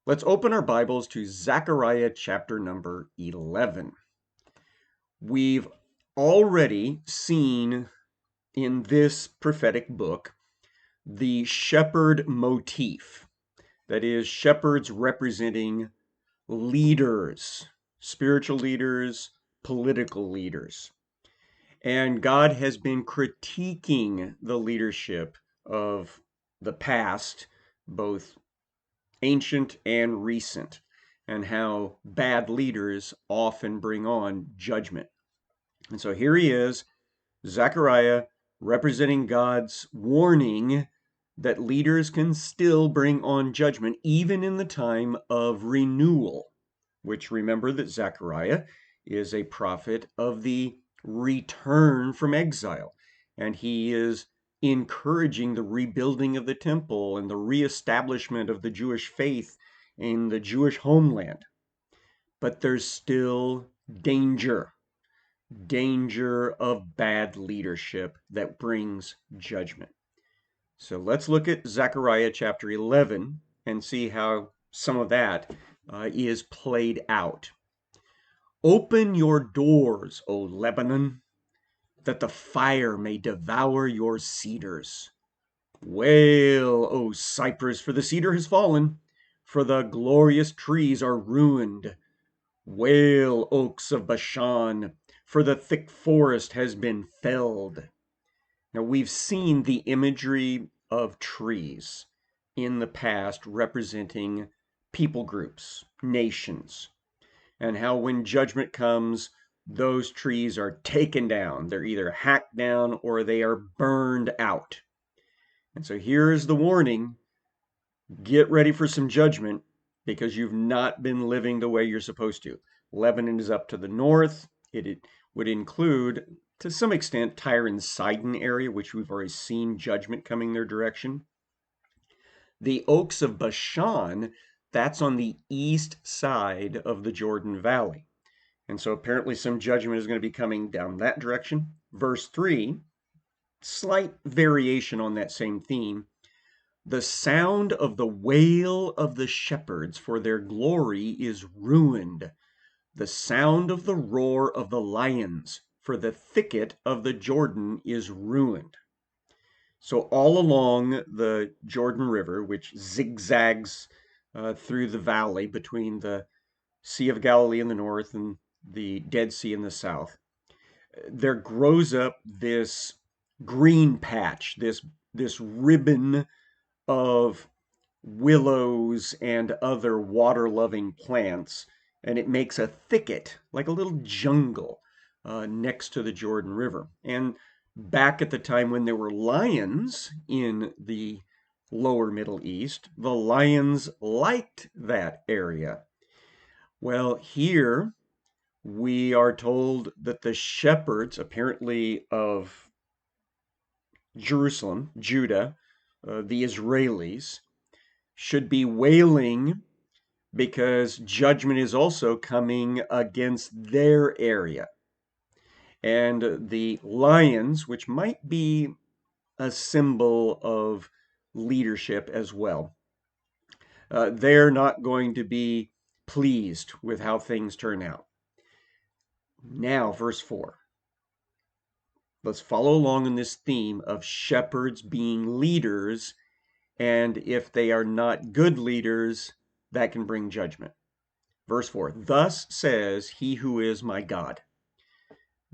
Let's open our Bibles to Zechariah chapter number 11. We've already seen in this prophetic book the shepherd motif. That is, shepherds representing leaders, spiritual leaders, political leaders. And God has been critiquing the leadership of the past, both ancient and recent, and how bad leaders often bring on judgment. And so here he is, Zechariah, representing God's warning that leaders can still bring on judgment even in the time of renewal, which remember that Zechariah is a prophet of the return from exile, and he is encouraging the rebuilding of the temple and the reestablishment of the Jewish faith in the Jewish homeland. But there's still danger of bad leadership that brings judgment. So let's look at Zechariah chapter 11 and see how some of that is played out. Open your doors, O Lebanon, that the fire may devour your cedars. Wail, O cypress, for the cedar has fallen, for the glorious trees are ruined. Wail, oaks of Bashan, for the thick forest has been felled. Now, we've seen the imagery of trees in the past representing people groups, nations, and how when judgment comes, those trees are taken down. They're either hacked down or they are burned out. And so here's the warning. Get ready for some judgment because you've not been living the way you're supposed to. Lebanon is up to the north. It would include, to some extent, Tyre and Sidon area, which we've already seen judgment coming their direction. The oaks of Bashan, that's on the east side of the Jordan Valley. And so apparently some judgment is going to be coming down that direction. Verse 3, slight variation on that same theme. The sound of the wail of the shepherds, for their glory is ruined. The sound of the roar of the lions, for the thicket of the Jordan is ruined. So all along the Jordan River, which zigzags through the valley between the Sea of Galilee in the north and the Dead Sea in the south, there grows up this green patch, this ribbon of willows and other water-loving plants, and it makes a thicket, like a little jungle, next to the Jordan River. And back at the time when there were lions in the lower Middle East, the lions liked that area. Well, here we are told that the shepherds, apparently of Jerusalem, Judah, the Israelis, should be wailing because judgment is also coming against their area. And the lions, which might be a symbol of leadership as well, they're not going to be pleased with how things turn out. Now, verse 4. Let's follow along in this theme of shepherds being leaders, and if they are not good leaders, that can bring judgment. Verse 4, thus says he who is my God,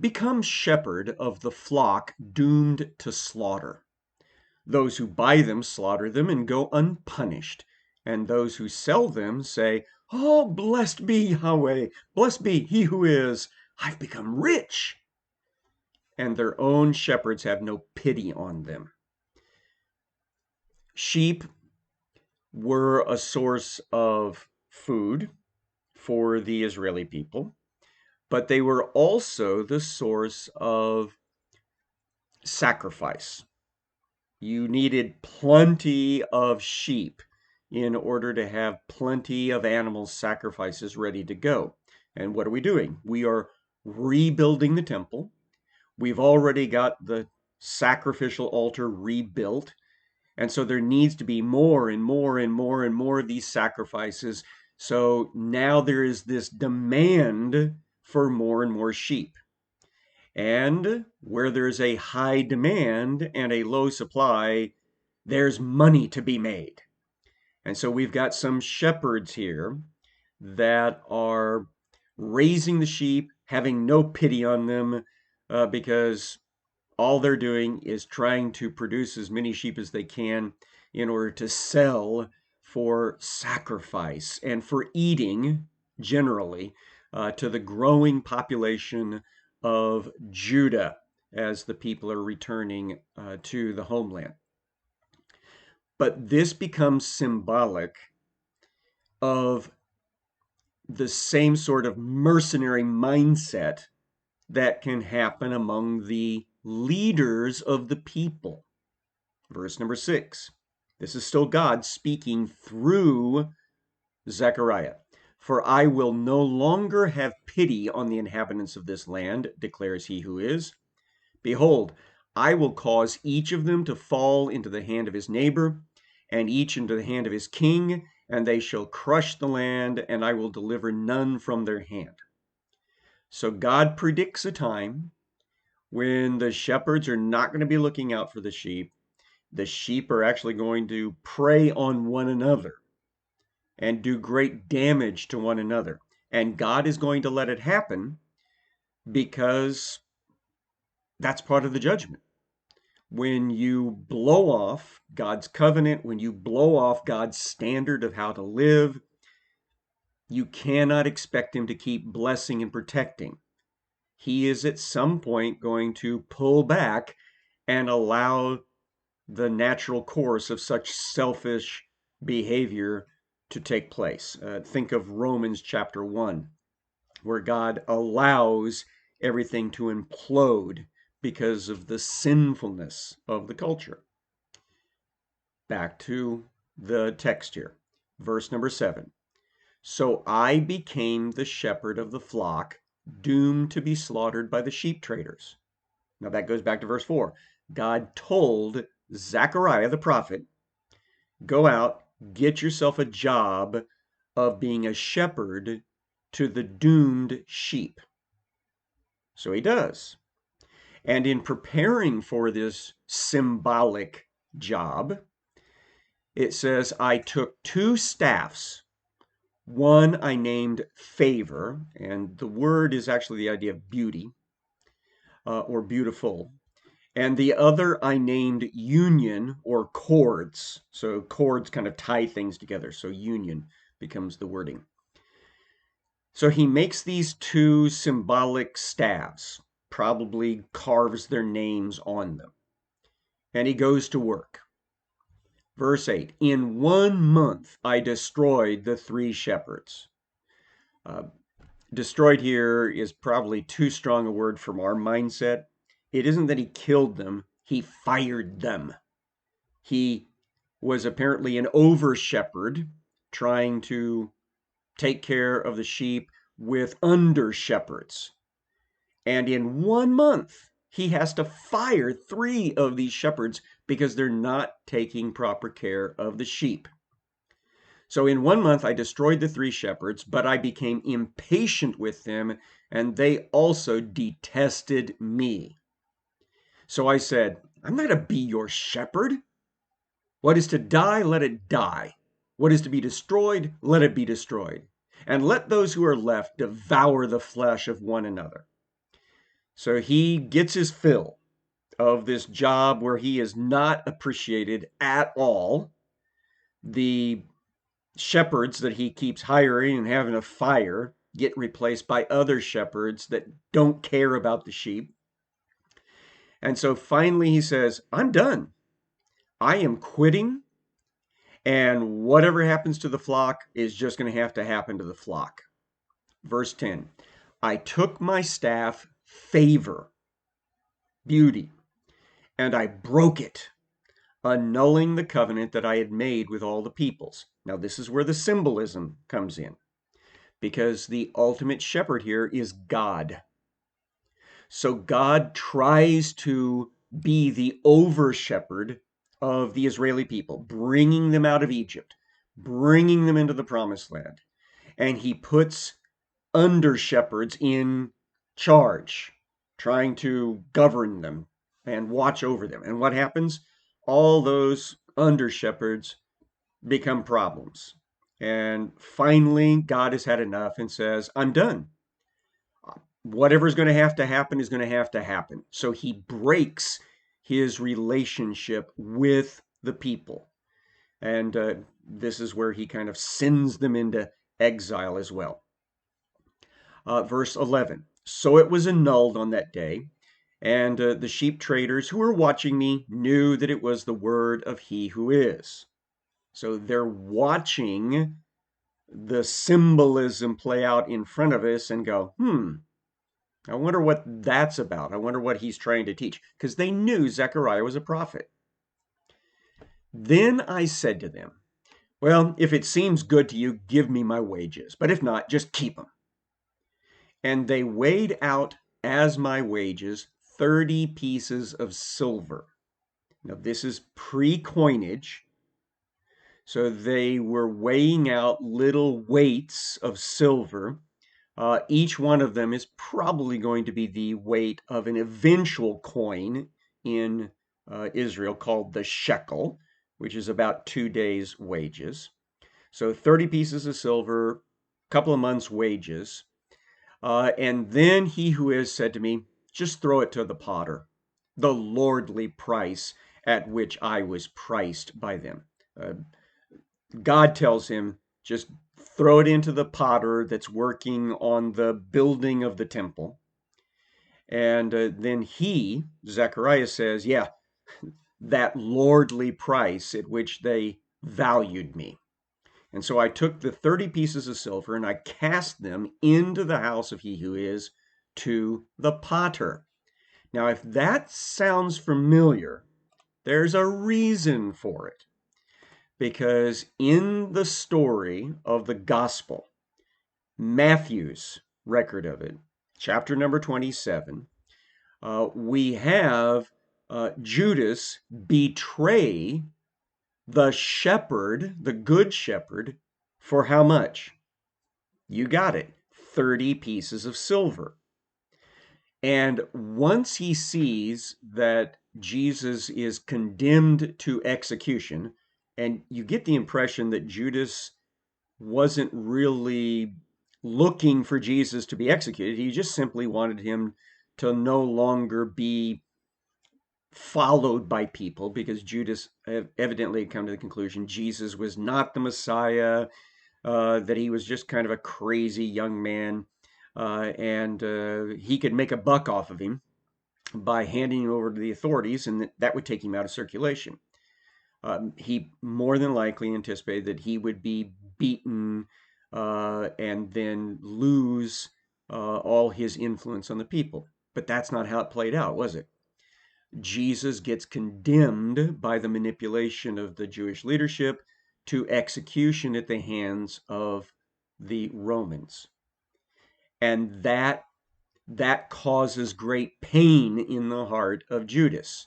become shepherd of the flock doomed to slaughter. Those who buy them slaughter them and go unpunished, and those who sell them say, oh, blessed be Yahweh, blessed be he who is, I've become rich. And their own shepherds have no pity on them. Sheep were a source of food for the Israeli people, but they were also the source of sacrifice. You needed plenty of sheep in order to have plenty of animal sacrifices ready to go. And what are we doing? We are rebuilding the temple. We've already got the sacrificial altar rebuilt. And so there needs to be more and more and more and more of these sacrifices. So now there is this demand for more and more sheep. And where there's a high demand and a low supply, there's money to be made. And so we've got some shepherds here that are raising the sheep, having no pity on them, because all they're doing is trying to produce as many sheep as they can in order to sell for sacrifice and for eating generally to the growing population of Judah as the people are returning to the homeland. But this becomes symbolic of the same sort of mercenary mindset that can happen among the leaders of the people. Verse number 6. This is still God speaking through Zechariah. For I will no longer have pity on the inhabitants of this land, declares he who is. Behold, I will cause each of them to fall into the hand of his neighbor, and each into the hand of his king, and they shall crush the land, and I will deliver none from their hand. So God predicts a time when the shepherds are not going to be looking out for the sheep. The sheep are actually going to prey on one another and do great damage to one another. And God is going to let it happen because that's part of the judgment. When you blow off God's covenant, when you blow off God's standard of how to live, you cannot expect him to keep blessing and protecting. He is at some point going to pull back and allow the natural course of such selfish behavior to take place. Think of Romans chapter 1, where God allows everything to implode because of the sinfulness of the culture. Back to the text here, verse number 7. So I became the shepherd of the flock, doomed to be slaughtered by the sheep traders. Now that goes back to verse 4. God told Zechariah the prophet, go out, get yourself a job of being a shepherd to the doomed sheep. So he does. And in preparing for this symbolic job, it says, I took 2 staffs. One I named favor, and the word is actually the idea of beauty or beautiful. And the other I named union or cords. So cords kind of tie things together. So union becomes the wording. So he makes these 2 symbolic staves, probably carves their names on them. And he goes to work. Verse 8, in 1 month I destroyed the 3 shepherds. Destroyed here is probably too strong a word from our mindset. It isn't that he killed them, he fired them. He was apparently an over-shepherd trying to take care of the sheep with under-shepherds. And in 1 month, he has to fire 3 of these shepherds because they're not taking proper care of the sheep. So in 1 month, I destroyed the 3 shepherds, but I became impatient with them, and they also detested me. So I said, I'm not to be your shepherd. What is to die, let it die. What is to be destroyed, let it be destroyed. And let those who are left devour the flesh of one another. So he gets his fill of this job where he is not appreciated at all. The shepherds that he keeps hiring and having to fire get replaced by other shepherds that don't care about the sheep. And so finally he says, I'm done. I am quitting. And whatever happens to the flock is just going to happen to the flock. Verse 10, I took my staff, favor, beauty, and I broke it, annulling the covenant that I had made with all the peoples. Now this is where the symbolism comes in, because the ultimate shepherd here is God. So God tries to be the over shepherd of the Israeli people, bringing them out of Egypt, bringing them into the promised land. And he puts under shepherds in charge, trying to govern them and watch over them. And what happens? All those under shepherds become problems. And finally, God has had enough and says, I'm done. Whatever's going to happen is going to happen. So he breaks his relationship with the people. And this is where he kind of sends them into exile as well. Verse 11. So it was annulled on that day, and the sheep traders who were watching me knew that it was the word of he who is. So they're watching the symbolism play out in front of us and go, I wonder what that's about. I wonder what he's trying to teach. Because they knew Zechariah was a prophet. Then I said to them, well, if it seems good to you, give me my wages. But if not, just keep them. And they weighed out as my wages 30 pieces of silver. Now, this is pre-coinage. So they were weighing out little weights of silver. Each one of them is probably going to be the weight of an eventual coin in Israel called the shekel, which is about 2 days' wages. So 30 pieces of silver, a couple of months' wages. And then he who is said to me, just throw it to the potter, the lordly price at which I was priced by them. God tells him, just throw it into the potter that's working on the building of the temple. And then he, Zechariah, says, yeah, that lordly price at which they valued me. And so I took the 30 pieces of silver and I cast them into the house of he who is, to the potter. Now, if that sounds familiar, there's a reason for it. Because in the story of the gospel, Matthew's record of it, chapter number 27, we have Judas betray the shepherd, the good shepherd, for how much? You got it, 30 pieces of silver. And once he sees that Jesus is condemned to execution, and you get the impression that Judas wasn't really looking for Jesus to be executed. He just simply wanted him to no longer be followed by people, because Judas evidently had come to the conclusion Jesus was not the Messiah, that he was just kind of a crazy young man, and he could make a buck off of him by handing him over to the authorities, and that would take him out of circulation. He more than likely anticipated that he would be beaten and then lose all his influence on the people. But that's not how it played out, was it? Jesus gets condemned by the manipulation of the Jewish leadership to execution at the hands of the Romans. And that causes great pain in the heart of Judas.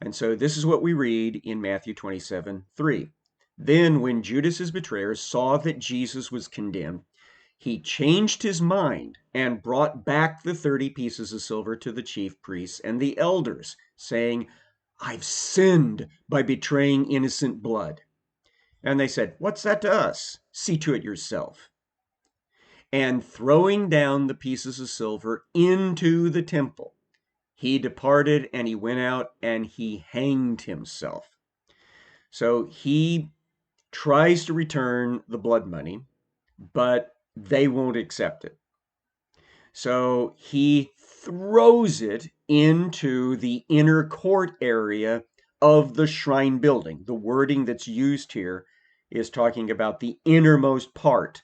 And so this is what we read in Matthew 27:3. Then when Judas' betrayer saw that Jesus was condemned, he changed his mind and brought back the 30 pieces of silver to the chief priests and the elders, saying, I've sinned by betraying innocent blood. And they said, what's that to us? See to it yourself. And throwing down the pieces of silver into the temple, he departed and he went out and he hanged himself. So he tries to return the blood money, but they won't accept it. So he throws it into the inner court area of the shrine building. The wording that's used here is talking about the innermost part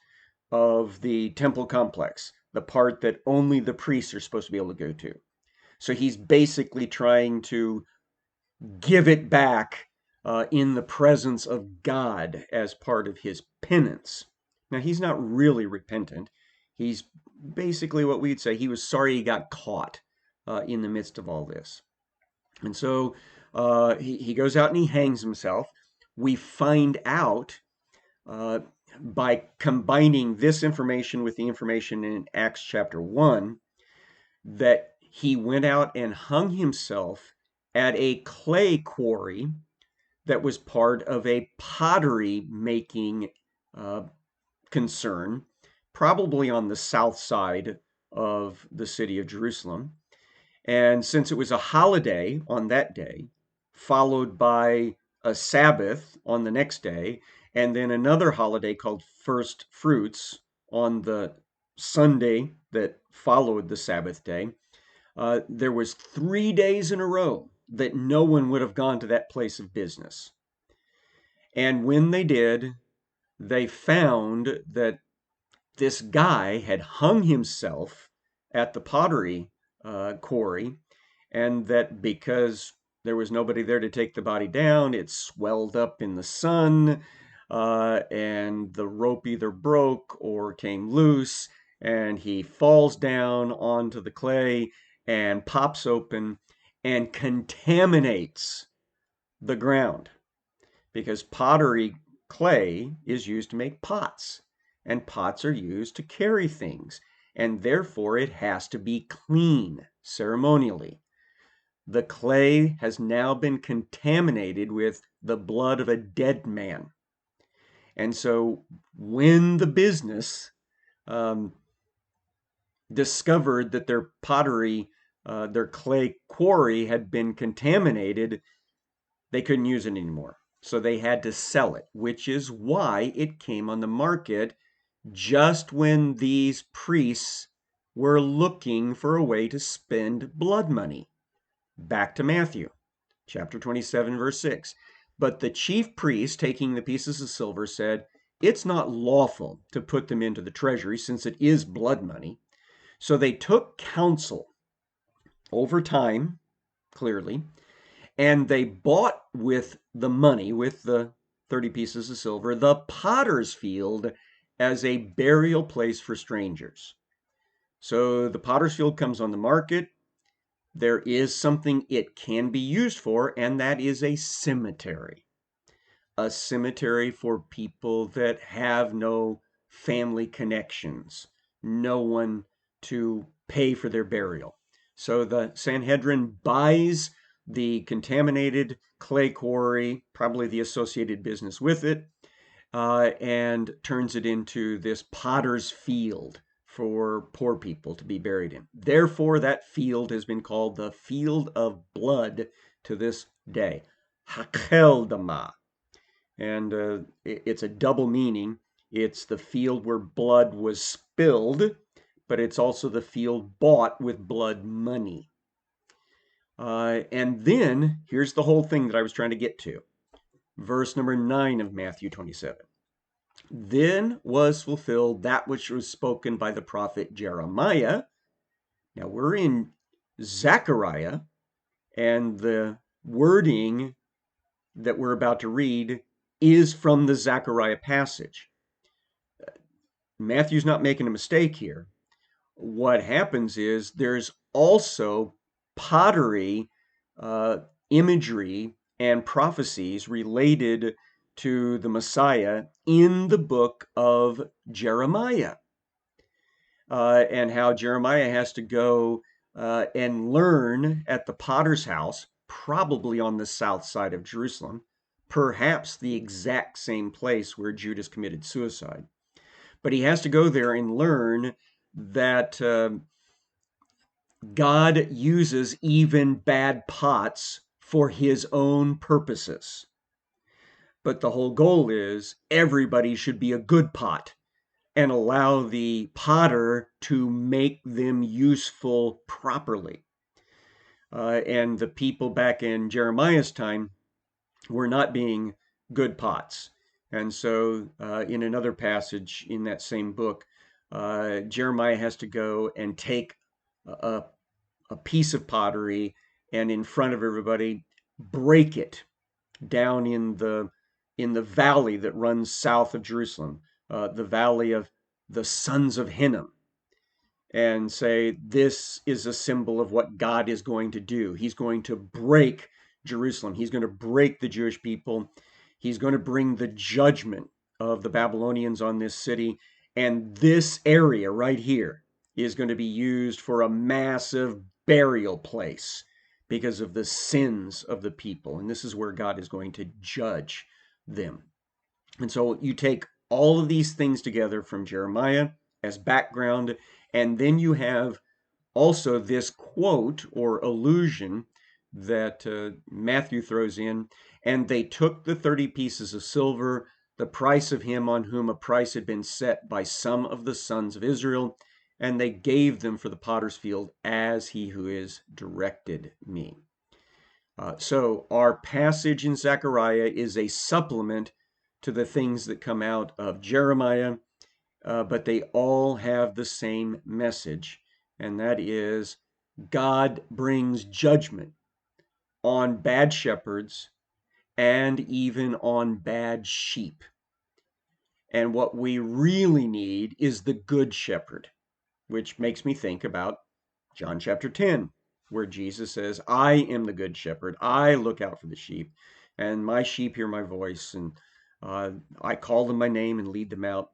of the temple complex, the part that only the priests are supposed to be able to go to. So he's basically trying to give it back in the presence of God as part of his penance. Now, he's not really repentant. He's basically what we'd say he was sorry he got caught in the midst of all this. And so He goes out and he hangs himself. We find out uh, by combining this information with the information in Acts chapter 1 that he went out and hung himself at a clay quarry that was part of a pottery making uh, concern, probably on the south side of the city of Jerusalem. And since it was a holiday on that day, followed by a Sabbath on the next day, and then another holiday called First Fruits on the Sunday that followed the Sabbath day, there was 3 days in a row that no one would have gone to that place of business. And when they did, they found that this guy had hung himself at the pottery quarry, and that because there was nobody there to take the body down, it swelled up in the sun, and the rope either broke or came loose, and he falls down onto the clay and pops open and contaminates the ground because pottery clay is used to make pots, and pots are used to carry things, and therefore it has to be clean ceremonially. The clay has now been contaminated with the blood of a dead man. And so when the business um, discovered that their pottery, their clay quarry had been contaminated, they couldn't use it anymore. So they had to sell it, which is why it came on the market just when these priests were looking for a way to spend blood money. Back to Matthew chapter 27, verse 6. But the chief priest, taking the pieces of silver, said, "It's not lawful to put them into the treasury, since it is blood money." So they took counsel over time, clearly, and they bought with the money, with the 30 pieces of silver, the potter's field as a burial place for strangers. So the potter's field comes on the market. There is something it can be used for, and that is a cemetery. A cemetery for people that have no family connections, no one to pay for their burial. So the Sanhedrin buys the contaminated clay quarry, probably the associated business with it, and turns it into this potter's field for poor people to be buried in. Therefore, that field has been called the field of blood to this day. Hakeldama. And it's a double meaning. It's the field where blood was spilled, but it's also the field bought with blood money. And then here's the whole thing that I was trying to get to. Verse number 9 of Matthew 27. Then was fulfilled that which was spoken by the prophet Jeremiah. Now we're in Zechariah, and the wording that we're about to read is from the Zechariah passage. Matthew's not making a mistake here. What happens is there's also pottery imagery and prophecies related to the Messiah in the book of Jeremiah, and how Jeremiah has to go and learn at the potter's house, probably on the south side of Jerusalem, perhaps the exact same place where Judas committed suicide. But he has to go there and learn that God uses even bad pots for his own purposes. But the whole goal is everybody should be a good pot and allow the potter to make them useful properly. And the people back in Jeremiah's time were not being good pots. And so in another passage in that same book, Jeremiah has to go and take a, a piece of pottery and in front of everybody break it down in the valley that runs south of Jerusalem, the valley of the sons of Hinnom, and say, this is a symbol of what God is going to do. He's going to break Jerusalem. He's going to break the Jewish people. He's going to bring the judgment of the Babylonians on this city. And this area right here is going to be used for a massive burial place because of the sins of the people. And this is where God is going to judge them. And so you take all of these things together from Jeremiah as background, and then you have also this quote or allusion that Matthew throws in, and they took the 30 pieces of silver, the price of him on whom a price had been set by some of the sons of Israel, and they gave them for the potter's field as he who is directed me. So our passage in Zechariah is a supplement to the things that come out of Jeremiah, but they all have the same message, and that is God brings judgment on bad shepherds and even on bad sheep. And what we really need is the good shepherd, which makes me think about John chapter 10, where Jesus says, I am the good shepherd. I look out for the sheep, and my sheep hear my voice, and I call them by name and lead them out.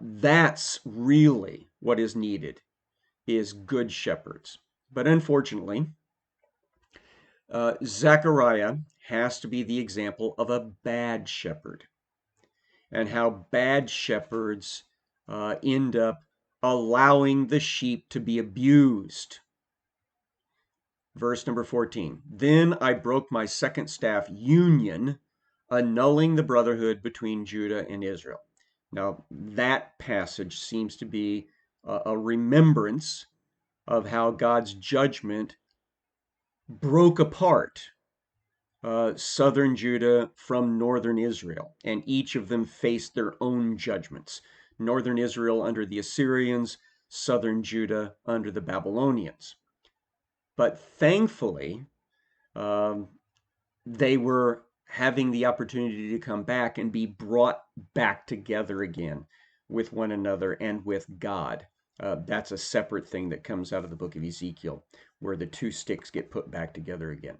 That's really what is needed, is good shepherds. But unfortunately, Zechariah has to be the example of a bad shepherd, and how bad shepherds end up allowing the sheep to be abused. Verse number 14, then I broke my second staff union, annulling the brotherhood between Judah and Israel. Now, that passage seems to be a remembrance of how God's judgment broke apart southern Judah from northern Israel, and each of them faced their own judgments. Northern Israel under the Assyrians, southern Judah under the Babylonians. But thankfully, they were having the opportunity to come back and be brought back together again with one another and with God. That's a separate thing that comes out of the book of Ezekiel, where the two sticks get put back together again.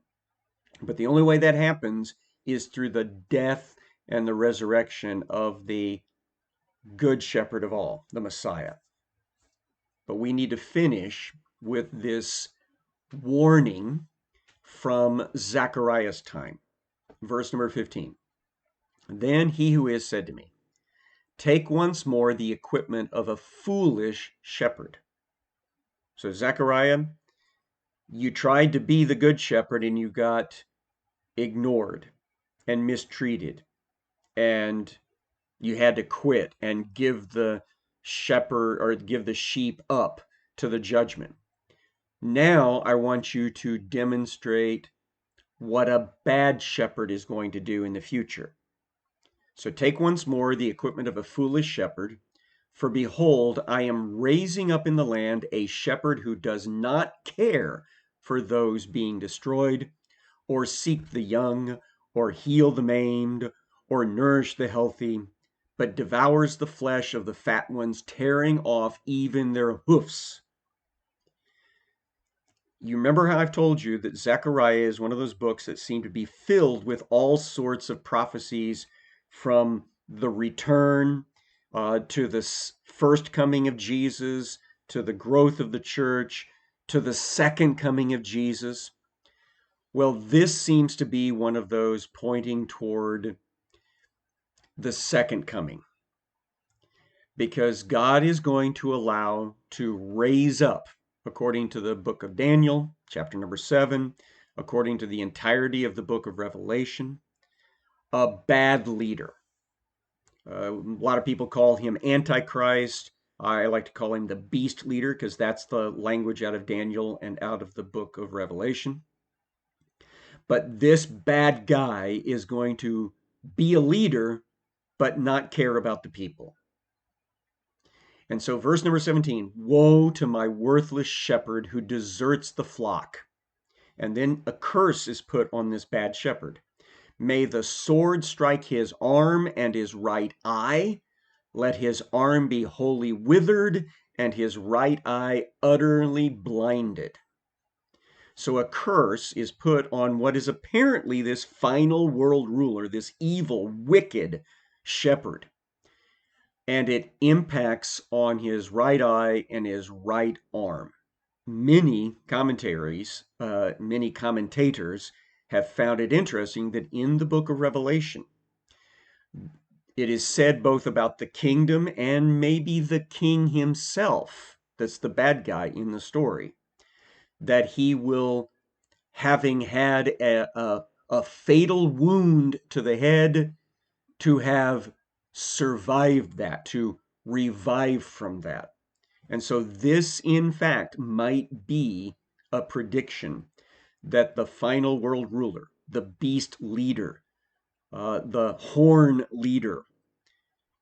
But the only way that happens is through the death and the resurrection of the good shepherd of all, the Messiah. But we need to finish with this warning from Zechariah's time. Verse number 15. Then he who is said to me, take once more the equipment of a foolish shepherd. So Zechariah, you tried to be the good shepherd and you got ignored and mistreated, and you had to quit and give the shepherd or give the sheep up to the judgment. Now I want you to demonstrate what a bad shepherd is going to do in the future. So take once more the equipment of a foolish shepherd, for behold, I am raising up in the land a shepherd who does not care for those being destroyed, or seek the young, or heal the maimed, or nourish the healthy, but devours the flesh of the fat ones, tearing off even their hoofs. You remember how I've told you that Zechariah is one of those books that seem to be filled with all sorts of prophecies, from the return to the first coming of Jesus, to the growth of the church, to the second coming of Jesus. Well, this seems to be one of those pointing toward the second coming, because God is going to allow to raise up, according to the book of Daniel, chapter number 7, according to the entirety of the book of Revelation, a bad leader. A lot of people call him Antichrist. I like to call him the beast leader, because that's the language out of Daniel and out of the book of Revelation. But this bad guy is going to be a leader, but not care about the people. And so verse number 17, woe to my worthless shepherd who deserts the flock. And then a curse is put on this bad shepherd. May the sword strike his arm and his right eye. Let his arm be wholly withered and his right eye utterly blinded. So a curse is put on what is apparently this final world ruler, this evil, wicked shepherd. And it impacts on his right eye and his right arm. Many many commentators have found it interesting that in the book of Revelation, it is said both about the kingdom and maybe the king himself, that's the bad guy in the story, that he will, having had a fatal wound to the head, to have survived that, to revive from that. And so this, in fact, might be a prediction that the final world ruler, the beast leader, the horn leader,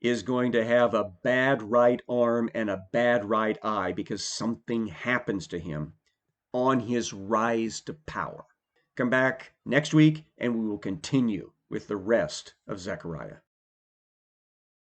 is going to have a bad right arm and a bad right eye because something happens to him on his rise to power. Come back next week and we will continue with the rest of Zechariah.